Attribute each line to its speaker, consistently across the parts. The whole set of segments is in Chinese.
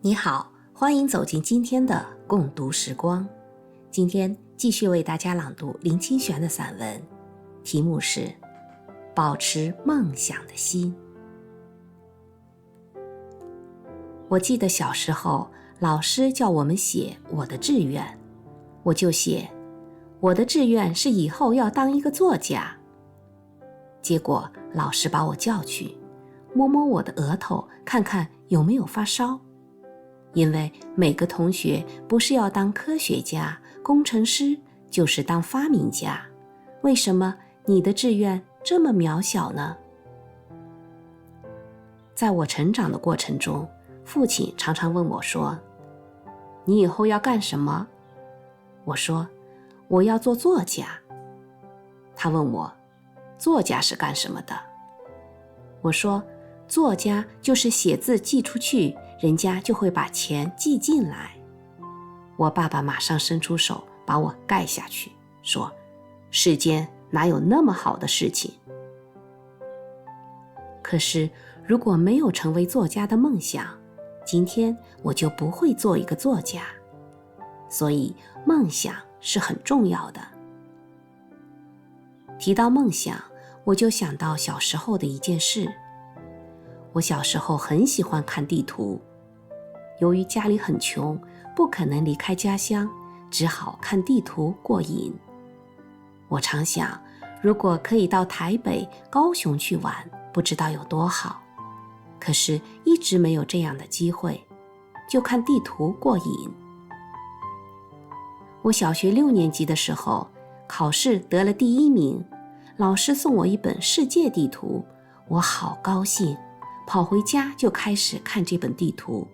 Speaker 1: 你好，欢迎走进今天的共读时光。今天继续为大家朗读林清玄的散文，题目是《保持梦想的心》。我记得小时候，老师叫我们写我的志愿，我就写我的志愿是以后要当一个作家。结果老师把我叫去，摸摸我的额头，看看有没有发烧。因为每个同学不是要当科学家、工程师，就是当发明家，为什么你的志愿这么渺小呢？在我成长的过程中，父亲常常问我说，你以后要干什么？我说，我要做作家。他问我，作家是干什么的？我说，作家就是写字寄出去，人家就会把钱寄进来。我爸爸马上伸出手把我盖下去，说，世间哪有那么好的事情？可是如果没有成为作家的梦想，今天我就不会做一个作家。所以梦想是很重要的。提到梦想，我就想到小时候的一件事。我小时候很喜欢看地图，由于家里很穷，不可能离开家乡，只好看地图过瘾。我常想，如果可以到台北、高雄去玩，不知道有多好。可是一直没有这样的机会，就看地图过瘾。我小学6年级的时候，考试得了第1名，老师送我一本世界地图，我好高兴，跑回家就开始看这本地图。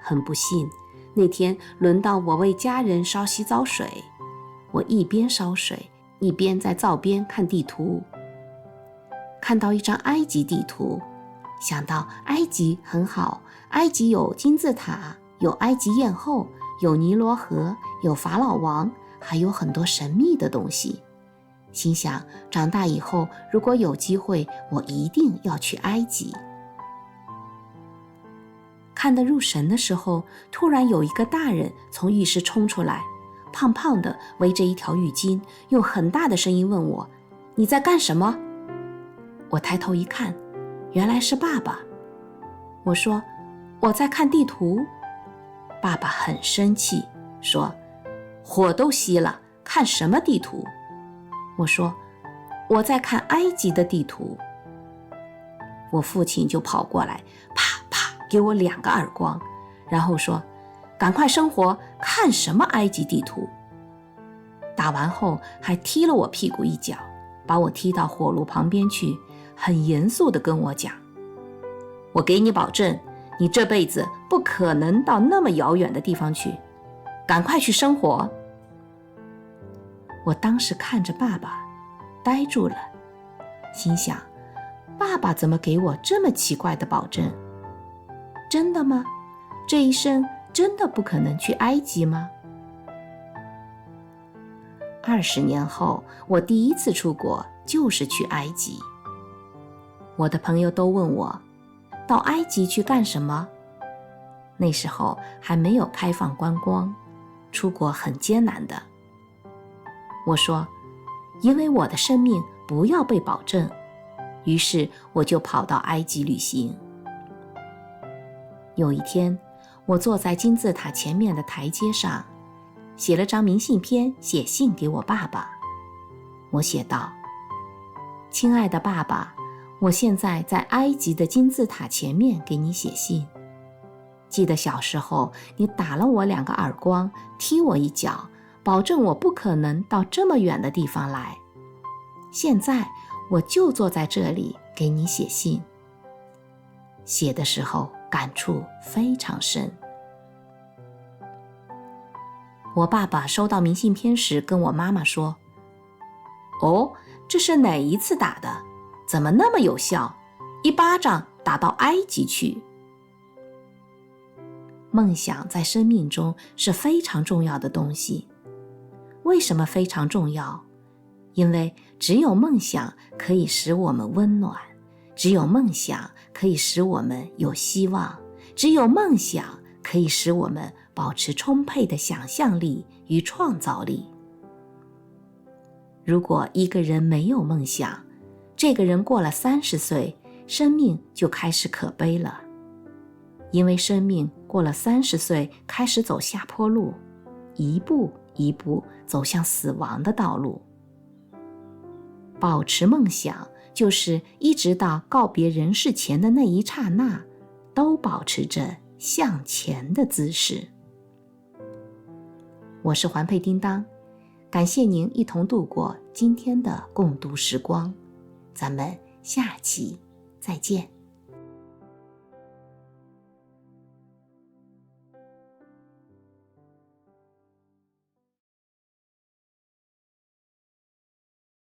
Speaker 1: 很不幸，那天轮到我为家人烧洗澡水，我一边烧水，一边在灶边看地图。看到一张埃及地图，想到埃及很好，埃及有金字塔，有埃及艳后，有尼罗河，有法老王，还有很多神秘的东西。心想，长大以后如果有机会，我一定要去埃及。看得入神的时候，突然有一个大人从浴室冲出来，胖胖的，围着一条浴巾，用很大的声音问我，你在干什么？我抬头一看，原来是爸爸。我说，我在看地图。爸爸很生气，说，火都熄了，看什么地图？我说，我在看埃及的地图。我父亲就跑过来，啪啪给我2个耳光，然后说，赶快生活，看什么埃及地图？打完后还踢了我屁股一脚，把我踢到火炉旁边去，很严肃地跟我讲，我给你保证，你这辈子不可能到那么遥远的地方去，赶快去生活。我当时看着爸爸，呆住了，心想，爸爸怎么给我这么奇怪的保证？真的吗？这一生真的不可能去埃及吗？20年后，我第一次出国就是去埃及。我的朋友都问我，到埃及去干什么？那时候还没有开放观光，出国很艰难的。我说，因为我的生命不要被保证，于是我就跑到埃及旅行。有一天，我坐在金字塔前面的台阶上，写了张明信片，写信给我爸爸。我写道，亲爱的爸爸，我现在在埃及的金字塔前面给你写信。记得小时候你打了我2个耳光，踢我一脚，保证我不可能到这么远的地方来。现在我就坐在这里给你写信。写的时候感触非常深。我爸爸收到明信片时跟我妈妈说，哦，这是哪一次打的？怎么那么有效？一巴掌打到埃及去。梦想在生命中是非常重要的东西。为什么非常重要？因为只有梦想可以使我们温暖，只有梦想可以使我们有希望，只有梦想可以使我们保持充沛的想象力与创造力。如果一个人没有梦想，这个人过了30岁，生命就开始可悲了。因为生命过了30岁开始走下坡路，一步一步走向死亡的道路。保持梦想，就是一直到告别人世前的那一刹那，都保持着向前的姿势。我是环佩叮当，感谢您一同度过今天的共读时光，咱们下期再见。